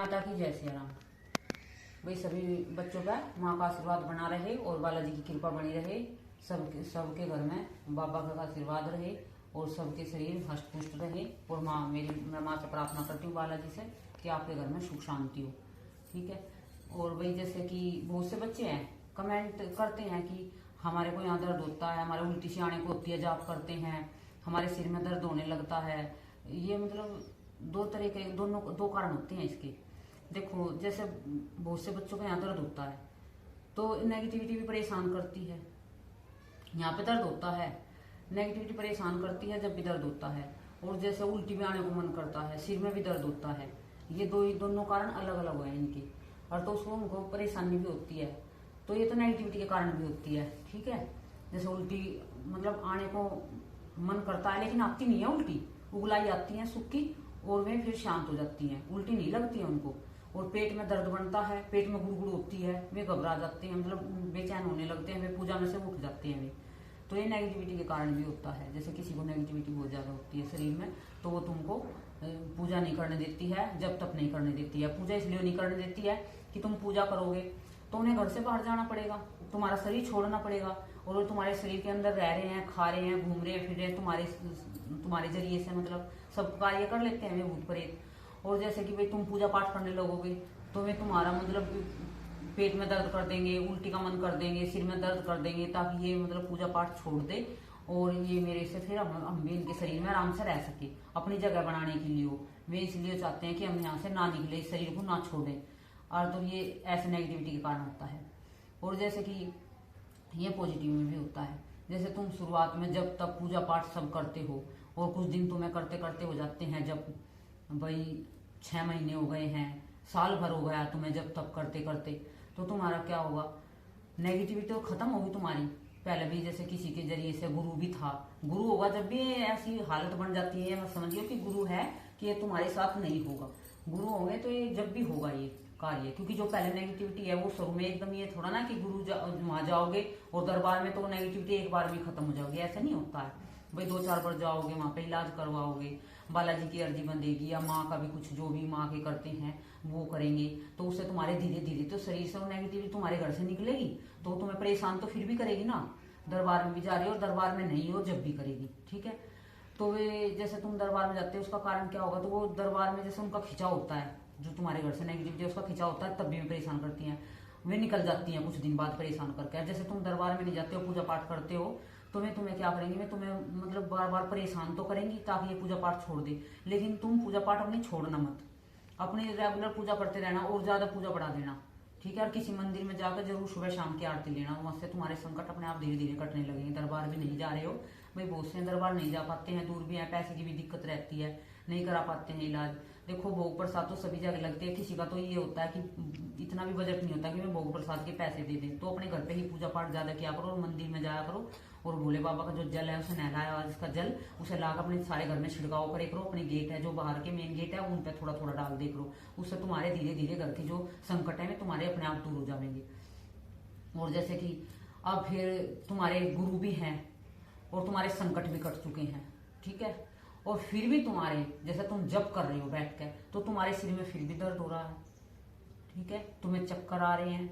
माता की जय श्री राम। भाई सभी बच्चों का माँ का आशीर्वाद बना रहे और बालाजी की कृपा बनी रहे। सबके घर में बाबा का आशीर्वाद रहे और सबके शरीर हष्ट पुष्ट रहे। और मैं माँ से प्रार्थना करती हूँ बालाजी से कि आपके घर में सुख शांति हो। ठीक है। और भाई जैसे कि बहुत से बच्चे हैं कमेंट करते हैं कि हमारे को यहाँ दर्द होता है, हमारे उल्टी सी आने को होती है, जाप करते हैं हमारे सिर में दर्द होने लगता है। ये मतलब दो कारण होते हैं इसके। देखो जैसे बहुत से बच्चों का यहाँ दर्द होता है तो नेगेटिविटी भी परेशान करती है। यहाँ पे दर्द होता है, नेगेटिविटी परेशान करती है जब भी दर्द होता है। और जैसे उल्टी भी आने को मन करता है, सिर में भी दर्द होता है। ये दोनों कारण अलग अलग हैं इनके। और तो उसको उनको परेशानी भी होती है तो ये तो नेगेटिविटी के कारण भी होती है। ठीक है। जैसे उल्टी मतलब आने को मन करता है लेकिन आती नहीं है उल्टी, उगलाई आती है सूखी और वे फिर शांत हो जाती हैं, उल्टी नहीं लगती है उनको। और पेट में दर्द बनता है, पेट में गुड़गुड़ होती है, वे घबरा जाते हैं, मतलब बेचैन होने लगते हैं, वे पूजा में से उठ जाते हैं वे। तो ये नेगेटिविटी के कारण भी होता है। जैसे किसी को नेगेटिविटी बहुत ज्यादा होती है शरीर में तो वो तुमको पूजा नहीं करने देती है, जब तक नहीं करने देती है। पूजा इसलिए नहीं करने देती है कि तुम पूजा करोगे तो उन्हें घर से बाहर जाना पड़ेगा, तुम्हारा शरीर छोड़ना पड़ेगा। और वो तुम्हारे शरीर के अंदर रह रहे हैं, खा रहे हैं, घूम रहे हैं, फिर रहे हैं, तुम्हारे जरिए से मतलब सब कार्य कर लेते हैं वे भूत प्रेत। और जैसे कि भाई तुम पूजा पाठ करने लगोगे तो वे तुम्हारा मतलब पेट में दर्द कर देंगे, उल्टी का मन कर देंगे, सिर में दर्द कर देंगे, ताकि ये मतलब पूजा पाठ छोड़ दे और ये मेरे से फिर हम भी इनके शरीर में आराम से रह सके, अपनी जगह बनाने के लिए। वे इसलिए चाहते हैं कि हम यहाँ से ना निकले, इस शरीर को ना छोड़े। और तो ये ऐसे नेगेटिविटी के कारण होता है। और जैसे कि ये पॉजिटिव में भी होता है। जैसे तुम शुरुआत में जब तक पूजा पाठ सब करते हो और कुछ दिन तुम्हें करते करते हो जाते हैं, जब भाई 6 महीने हो गए हैं, साल भर हो गया तुम्हें जब तक करते करते, तो तुम्हारा क्या होगा, नेगेटिविटी तो खत्म होगी तुम्हारी। पहले भी जैसे किसी के जरिए से गुरु भी था, गुरु होगा जब भी ऐसी हालत बन जाती है, मत समझिए कि गुरु है कि ये तुम्हारे साथ नहीं होगा। गुरु होंगे तो ये जब भी होगा ये कार्य, क्योंकि जो पहले नेगेटिविटी है वो शुरू में एकदम, ये थोड़ा ना कि गुरु वहां जाओगे और दरबार में तो नेगेटिविटी एक बार में खत्म हो जाओगी, ऐसा नहीं होता है भाई। 2-4 बार जाओगे, वहां पे इलाज करवाओगे, बालाजी की अर्जी बंधेगी या माँ का भी कुछ जो भी माँ के करते हैं वो करेंगे, तो उससे तुम्हारे धीरे धीरे तो शरीर से वो नेगेटिविटी तुम्हारे घर से निकलेगी। तो तुम्हें परेशान तो फिर भी करेगी ना, दरबार में भी जा रही हो और दरबार में नहीं हो जब भी करेगी। ठीक है। तो वे जैसे तुम दरबार में जाते हो उसका कारण क्या होगा, तो वो दरबार में जैसे उनका खिंचाव होता है, जो तुम्हारे घर से नेगेटिविटी उसका खिंचाव होता है, तब भी परेशान करती हैं, वे निकल जाती हैं कुछ दिन बाद परेशान करके। जैसे तुम दरबार में नहीं जाते हो, पूजा पाठ करते हो, तो वे तुम्हें क्या करेंगे, वे तुम्हें मतलब बार बार परेशान तो करेंगी ताकि ये पूजा पाठ छोड़ दे। लेकिन तुम पूजा पाठ अपनी छोड़ना मत, अपनी रेगुलर पूजा करते रहना और ज्यादा पूजा बढ़ा देना। ठीक है। और किसी मंदिर में जाकर जरूर सुबह शाम की आरती लेना, वहां से तुम्हारे संकट अपने आप धीरे धीरे कटने लगेंगे। दरबार भी नहीं जा रहे हो भाई, बहुत से दरबार नहीं जा पाते हैं, दूर भी है, पैसे की भी दिक्कत रहती है, नहीं करा पाते हैं इलाज। देखो भोग प्रसाद तो सभी जगह लगते हैं, किसी का तो ये होता है कि इतना भी बजट नहीं होता कि मैं भोग प्रसाद के पैसे दे दें, तो अपने घर पे ही पूजा पाठ ज्यादा किया करो और मंदिर में जाया करो। और भोले बाबा का जो जल है उसे नहलाया, जिसका जल उसे लाकर अपने सारे घर में छिड़काव करे करो। अपने गेट है जो बाहर के मेन गेट है उन पे थोड़ा थोड़ा डाल दे करो, उससे तुम्हारे धीरे धीरे घर के जो संकट है तुम्हारे अपने आप दूर हो जाएंगे। और जैसे कि अब फिर तुम्हारे गुरु भी हैं और तुम्हारे संकट भी कट चुके हैं। ठीक है। और फिर भी तुम्हारे जैसे तुम जप कर रहे हो बैठ के, तो तुम्हारे सिर में फिर भी दर्द हो रहा है। ठीक है। तुम्हें चक्कर आ रहे हैं,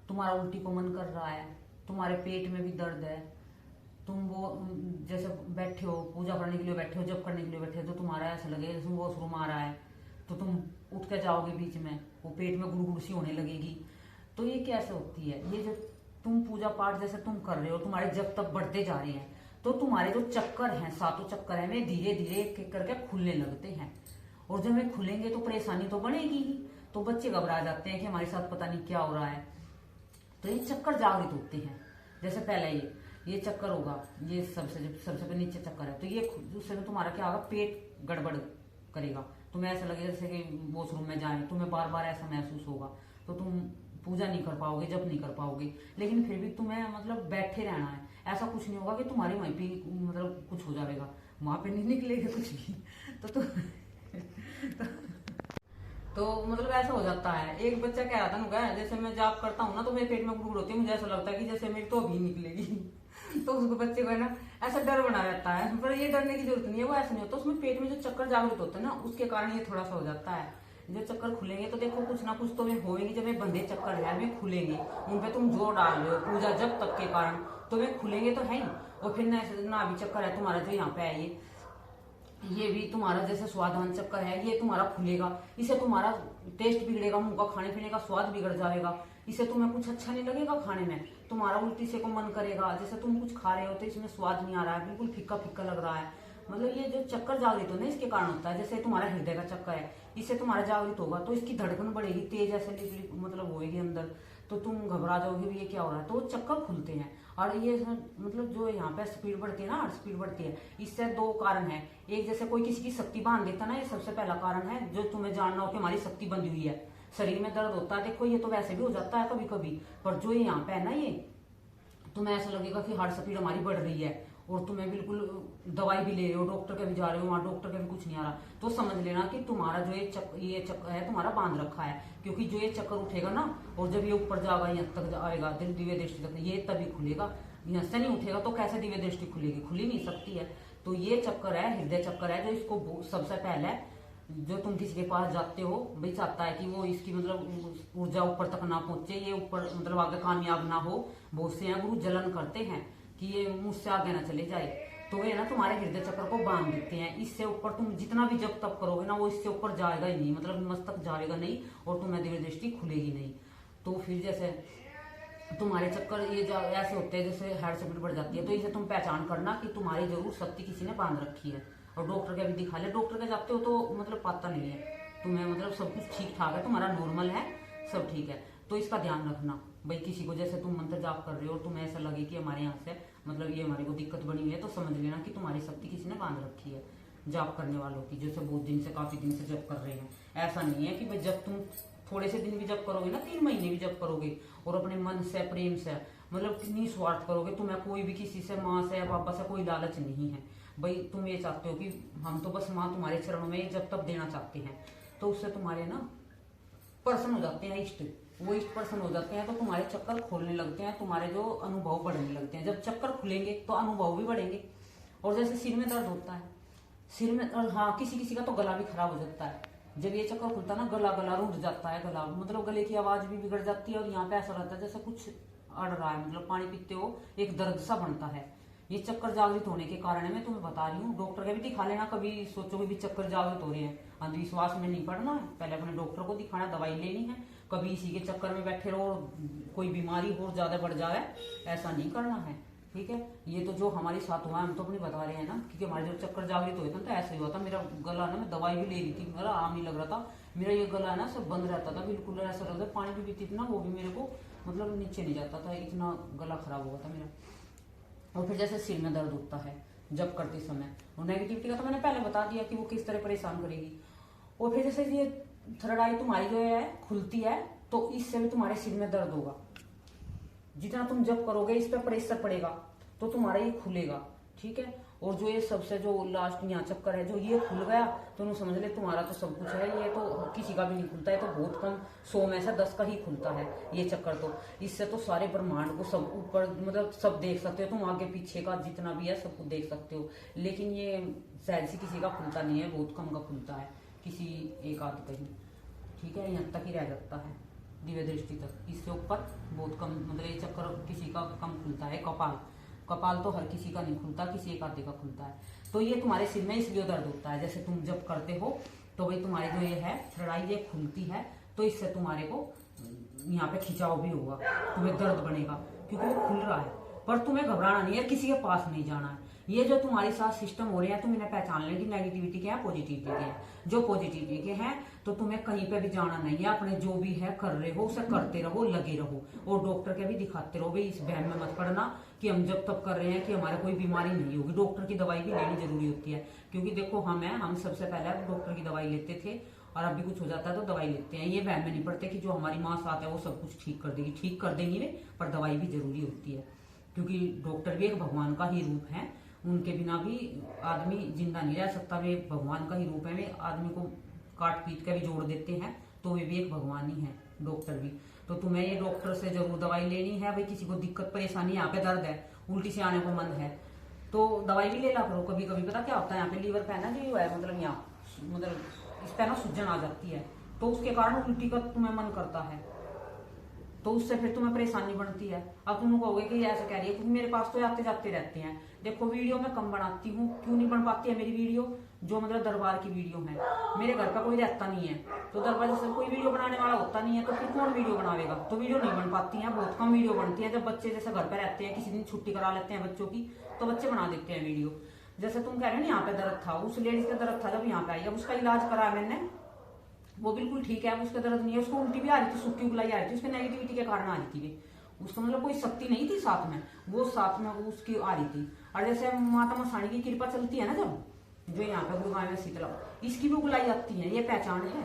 तुम्हारा उल्टी को मन कर रहा है, तुम्हारे पेट में भी दर्द है, तुम वो जैसे बैठे हो पूजा करने के लिए बैठे हो, जप करने के लिए बैठे हो, तो तुम्हारा ऐसा लगे जैसे वो शुरू आ रहा है, तो तुम उठ के जाओगे बीच में, वो पेट में गुड़गुड़ सी होने लगेगी। तो ये कैसे होती है, ये जो तुम पूजा पाठ जैसे तुम कर रहे हो, तुम्हारे जब तक बढ़ते जा रहे हैं तो तुम्हारे जो चक्कर हैं, 7 चक्कर हैं, वे धीरे धीरे एक एक करके खुलने लगते हैं। और जब वे खुलेंगे तो परेशानी तो बढ़ेगी ही, तो बच्चे घबरा जाते हैं कि हमारे साथ पता नहीं क्या हो रहा है। तो ये चक्कर जागृत होते हैं। जैसे पहले ये चक्कर होगा, ये सबसे नीचे चक्कर है, तो ये उससे तुम्हारा क्या होगा, पेट गड़बड़ करेगा, तुम्हें ऐसा लगेगा जैसे कि वॉशरूम में जाए, तुम्हें बार बार ऐसा महसूस होगा, तो तुम पूजा नहीं कर पाओगे, जब नहीं कर पाओगे। लेकिन फिर भी तुम्हें मतलब बैठे रहना है, ऐसा कुछ नहीं होगा कि तुम्हारी वहीं पे मतलब कुछ हो जाएगा, वहां पे नहीं निकलेगा कुछ भी। तो मतलब ऐसा हो जाता है। एक बच्चा कह रहा था ना, जैसे मैं जाप करता हूँ ना तो मेरे पेट में गुड़गुड़ होती है, मुझे ऐसा लगता है कि जैसे मेरी तो अभी निकलेगी। तो उसको बच्चे को है ना ऐसा डर बना रहता है, पर ये डरने की जरूरत नहीं है, वो ऐसा नहीं होता। उसमें पेट में जो चक्कर जागृत होता है ना, उसके कारण ये थोड़ा सा हो जाता है। जो चक्कर खुलेंगे तो देखो कुछ ना कुछ तो वे होएंगे। जब वे बंधे चक्कर है वे खुलेंगे, उन पे तुम जोर डाल रहे हो पूजा जब तक के कारण, तो वे खुलेंगे तो है ही। और फिर ना भी चक्कर है तुम्हारा जो यहाँ पे है ये भी तुम्हारा जैसे स्वादहान चक्कर है, ये तुम्हारा खुलेगा। इससे तुम्हारा टेस्ट बिगड़ेगा, मुंह का खाने पीने का स्वाद बिगड़ जाएगा। इससे तुम्हें कुछ अच्छा नहीं लगेगा खाने में, तुम्हारा उल्टी से को मन करेगा। जैसे तुम कुछ खा रहे हो तो इसमें स्वाद नहीं आ रहा है, बिल्कुल फीका फीका लग रहा है। मतलब ये जो चक्कर जागृत हो ना इसके कारण होता है। जैसे तुम्हारा हृदय का चक्कर है, इससे तुम्हारा जागृत होगा तो इसकी धड़कन बढ़ेगी, तेज ऐसे मतलब होएगी अंदर, तो तुम घबरा जाओगे भी ये क्या हो रहा है, तो चक्कर खुलते हैं। और ये मतलब जो यहाँ पे स्पीड बढ़ती है ना, हार्ट स्पीड बढ़ती है, इससे दो कारण है। एक जैसे कोई किसी की शक्ति बांध देता ना, ये सबसे पहला कारण है जो तुम्हें जानना हो कि हमारी शक्ति बंधी हुई है, शरीर में दर्द होता है। देखो ये तो वैसे भी हो जाता है कभी कभी, पर जो यहाँ पे है ना ये तुम्हें ऐसा लगेगा कि हार्ट स्पीड हमारी बढ़ रही है और तुम्हें बिल्कुल दवाई भी ले रहे हो, डॉक्टर के भी जा रहे हो, वहां डॉक्टर का भी कुछ नहीं आ रहा, तो समझ लेना कि तुम्हारा जो ये चक्कर है तुम्हारा बांध रखा है। क्योंकि जो ये चक्कर उठेगा ना और जब ये ऊपर जाएगा यहाँ तक आएगा दिव्य दृष्टि तक, ये तभी खुलेगा। यहाँ से नहीं उठेगा तो कैसे दिव्य दृष्टि खुलेगी, खुली नहीं सकती है। तो ये चक्कर है, हृदय चक्कर है, जो इसको सबसे पहले जो तुम किसी के पास जाते हो भाई चाहता है कि वो इसकी मतलब ऊर्जा ऊपर तक ना पहुंचे, ये ऊपर मतलब आगे कामयाब ना हो। बहुत से हैं गुरु जलन करते हैं कि ये मुझसे आगे ना चले जाए, तो वे ना तुम्हारे हृदय चक्र को बांध देते हैं। इससे ऊपर तुम जितना भी जब तप करोगे ना वो इससे ऊपर जाएगा ही नहीं, मतलब मस्तक जाएगा नहीं और तुम्हें दिव्य दृष्टि खुलेगी नहीं। तो फिर जैसे तुम्हारे चक्कर ये ऐसे होते हैं जैसे हार्ट स्पीड बढ़ जाती है, तो इसे तुम पहचान करना कि तुम्हारी जरूर शक्ति किसी ने बांध रखी है। और डॉक्टर के भी दिखा ले, डॉक्टर के जाते हो तो मतलब पता नहीं है तुम्हें, मतलब सब कुछ ठीक ठाक है, तुम्हारा नॉर्मल है, सब ठीक है। तो इसका ध्यान रखना भाई। किसी को जैसे तुम मंत्र जाप कर रहे हो और तुम्हें ऐसा लगे कि हमारे यहाँ से मतलब ये हमारे को दिक्कत बनी हुई है, तो समझ लेना कि तुम्हारी शक्ति किसी ने बांध रखी है। जाप करने वालों की जैसे बहुत दिन से काफी दिन से जप कर रहे हैं, ऐसा नहीं है कि भाई जब तुम थोड़े से दिन भी जब करोगे ना, 3 महीने भी जब करोगे और अपने मन से प्रेम से मतलब निस्वार्थ करोगे, तुम्हें कोई भी किसी से माँ से पापा से कोई लालच नहीं है भाई। तुम ये चाहते हो कि हम तो बस माँ तुम्हारे चरणों में जब तक देना चाहते हैं, तो उससे तुम्हारे ना पर्सन हो जाते हैं इष्ट, वो इष्ट पर्सन हो जाते हैं, तो तुम्हारे चक्कर खोलने लगते हैं, तुम्हारे जो अनुभव बढ़ने लगते हैं। जब चक्कर खुलेंगे तो अनुभव भी बढ़ेंगे। और जैसे सिर में दर्द होता है, सिर में हाँ किसी किसी का तो गला भी खराब हो जाता है जब ये चक्कर खुलता है ना, गला रूठ जाता है, गला मतलब गले की आवाज भी बिगड़ जाती है। और यहाँ पे ऐसा रहता है जैसे कुछ अड़ रहा है, मतलब पानी पीते हो एक दर्द सा बनता है। ये चक्कर जागृत होने के कारण है, मैं तुम्हें बता रही हूँ। डॉक्टर के भी दिखा लेना, कभी सोचोगे भी चक्कर जागृत हो रहे हैं, अंधविश्वास में नहीं पड़ना है, पहले अपने डॉक्टर को दिखाना, दवाई लेनी है। कभी इसी के चक्कर में बैठे रहो, कोई बीमारी और ज्यादा बढ़ जाए, ऐसा नहीं करना है, ठीक है। ये तो जो हमारे साथ हुआ हम तो अपनी बता रहे हैं ना, क्योंकि हमारे जो चक्कर जागृत हुए थे तो ऐसा ही हुआ था। मेरा गला ना, मैं दवाई भी ले रही थी, मेरा आराम नहीं लग रहा था, मेरा ये गला है ना सब बंद रहता था बिल्कुल, ऐसा रहता था। पानी भी पीती थी ना वो भी मेरे को मतलब नीचे नहीं जाता था, इतना गला खराब हुआ था मेरा। और फिर जैसे सिर में दर्द उठता है जब करते समय, और नेगेटिविटी का तो मैंने पहले बता दिया कि वो किस तरह परेशान करेगी। और फिर जैसे ये थर्ड आई तुम्हारी जो है खुलती है, तो इससे भी तुम्हारे सिर में दर्द होगा। जितना तुम जब करोगे इस पर प्रेशर पड़ेगा तो तुम्हारा ये खुलेगा, ठीक है। और जो ये सबसे जो लास्ट यहाँ चक्कर है, जो ये खुल गया तो तुम समझ ले तुम्हारा तो सब कुछ है। ये तो किसी का भी नहीं खुलता है, तो बहुत कम 100 में से 10 का ही खुलता है ये चक्कर। तो इससे तो सारे ब्रह्मांड को सब ऊपर मतलब सब देख सकते हो, तुम आगे पीछे का जितना भी है सब कुछ देख सकते हो। लेकिन ये शायद से किसी का खुलता नहीं है, बहुत कम का खुलता है, किसी एक आध का ही, ठीक है। यहाँ तक ही रह जाता है दिव्य दृष्टि तक, इससे ऊपर बहुत कम, मतलब ये चक्कर किसी का कम खुलता है। कपाल तो हर किसी का नहीं खुलता, किसी एक आधे का खुलता है। तो ये तुम्हारे सिर में इसलिए दर्द होता है, जैसे तुम जब करते हो तो भाई तुम्हारे जो ये है थर्ड ये खुलती है, तो इससे तुम्हारे को यहाँ पे खिंचाव भी होगा, तुम्हें दर्द बनेगा क्योंकि वो खुल रहा है। पर तुम्हें घबराना नहीं है, किसी के पास नहीं जाना है। ये जो तुम्हारे साथ सिस्टम हो रहे हैं तुम इन्हें पहचान लेंगे, नेगेटिविटी के हैं पॉजिटिविटी के हैं। जो पॉजिटिविटी के हैं तो तुम्हें कहीं पे भी जाना नहीं है, अपने जो भी है कर रहे हो उसे करते रहो, लगे रहो। और डॉक्टर के भी दिखाते रहो भाई, इस बहन में मत पड़ना कि हम जब तब कर रहे हैं कि हमारे कोई बीमारी नहीं होगी। डॉक्टर की दवाई भी लेनी जरूरी होती है, क्योंकि देखो हम सबसे पहले डॉक्टर की दवाई लेते थे और अभी कुछ हो जाता है तो दवाई लेते हैं। ये वहम में नहीं पड़ते कि जो हमारी माँ साथ है वो सब कुछ ठीक कर देगी, ठीक कर देंगी वे, पर दवाई भी जरूरी होती है, क्योंकि डॉक्टर भी एक भगवान का ही रूप है। उनके बिना भी आदमी जिंदा नहीं रह सकता, वे भगवान का ही रूप है। वे आदमी को काट पीट कर भी जोड़ देते हैं, तो वे भी एक भगवान ही है डॉक्टर भी। तो तुम्हें ये डॉक्टर से जरूर दवाई लेनी है भाई। किसी को दिक्कत परेशानी, यहाँ पे दर्द है, उल्टी से आने को मन है, तो दवाई भी ले ला करो। कभी कभी पता क्या होता है, यहाँ पे लीवर पे है ना जो है मतलब यहाँ मतलब इस पे ना सूजन आ जाती है, तो उसके कारण उल्टी का तुम्हें मन करता है, तो उससे फिर तुम्हें परेशानी बनती है। अब तुम कहोगे कि ऐसा कह रही है, क्योंकि मेरे पास तो आते जाते रहते हैं। देखो वीडियो मैं कम बनाती हूँ, क्यों नहीं बन पाती है मेरी वीडियो, जो मतलब दरबार की वीडियो है। मेरे घर पर कोई रहता नहीं है, तो दरबार जैसे कोई वीडियो बनाने वाला होता नहीं है, तो फिर कौन वीडियो बनावेगा, तो वीडियो नहीं बन पाती है, बहुत कम वीडियो बनती है। जब बच्चे जैसे घर पर रहते हैं, किसी दिन छुट्टी करा लेते हैं बच्चों की, तो बच्चे बना देते हैं वीडियो। जैसे तुम कह रहे हो ना यहाँ पे दर्द था, उस लेडीज का दर्द था जब यहाँ पे आई, अब उसका इलाज करा मैंने, वो बिल्कुल ठीक है, उसका दर्द नहीं है। उसको उल्टी भी आ रही थी, सूखी उगलाई आ रही थी, उसके नेगेटिविटी के कारण आ रही थी वे। उसका मतलब कोई शक्ति नहीं थी साथ में, वो साथ में उसकी आ रही थी। और जैसे माता मसाणी की कृपा चलती है ना, जब जो यहाँ पे गुरुगांव में शीतला, इसकी भी उगलाई आती है, ये पहचान है।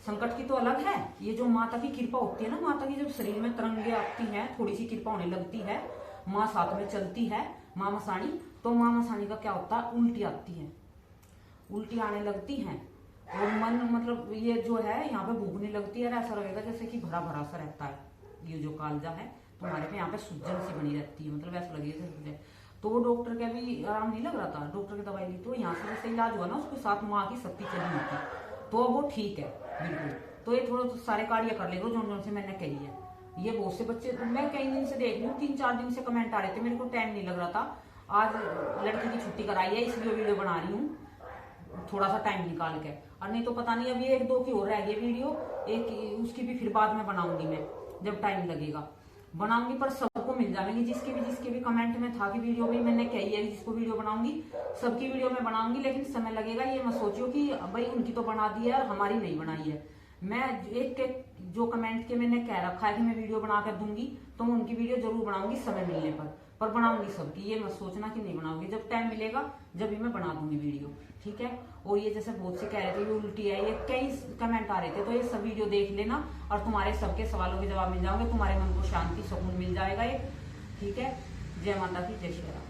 संकट की तो अलग है, ये जो माता की कृपा होती है ना, माता की जब शरीर में तरंगे आती है, थोड़ी सी कृपा होने लगती है, माँ साथ में चलती है, माँ मसाणी, तो माँ मसाणी का क्या होता है, उल्टी आती है, उल्टी आने लगती है, और मन मतलब ये जो है यहाँ पे भूखने लगती है, ऐसा लगेगा जैसे कि भरा भरा सा रहता है, ये जो कालजा है तुम्हारे पे यहाँ पे सूजन सी बनी रहती है, मतलब ऐसा लगेगा जैसे। तो वो डॉक्टर का भी आराम नहीं लग रहा था, डॉक्टर की दवाई ली, तो यहाँ से जैसे इलाज हुआ ना, उसके साथ माँ की शक्ति चली हुई थी, तो वो ठीक है बिल्कुल। तो ये थोड़ा सारे कार्य कर लेगा जो से मैंने कही है। ये बहुत से बच्चे, मैं कई दिन से देख रही हूँ, 3-4 दिन से कमेंट आ रहे थे, मेरे को टाइम नहीं लग रहा था। आज लड़की की छुट्टी कराई है, इसलिए वीडियो बना रही हूँ थोड़ा सा टाइम निकाल के, और नहीं तो पता नहीं अभी 1-2 की और रह गई वीडियो, एक उसकी भी फिर बाद में बनाऊंगी मैं, जब टाइम लगेगा बनाऊंगी। पर सबको मिल जाएंगी, जिसके भी कमेंट में था कि वीडियो भी मैंने कही है जिसको वीडियो बनाऊंगी, सबकी वीडियो में बनाऊंगी, लेकिन समय लगेगा। ये मत सोचियो कि भाई उनकी तो बना दी है और हमारी नहीं बनाई है। मैं एक जो कमेंट के मैंने कह रखा है कि मैं वीडियो बना कर दूंगी, तो मैं उनकी वीडियो जरूर बनाऊंगी समय मिलने पर बनाऊंगी सबकी। ये मत सोचना कि नहीं बनाऊंगी, जब टाइम मिलेगा जब भी मैं बना दूंगी वीडियो, ठीक है। और ये जैसे बहुत से कह रहे थे ये उल्टी है, ये कई कमेंट आ रहे थे, तो ये सब वीडियो देख लेना और तुम्हारे सबके सवालों के जवाब मिल जाओगे, तुम्हारे मन को शांति सुकून मिल जाएगा ये, ठीक है। जय माता की, जय श्री राम।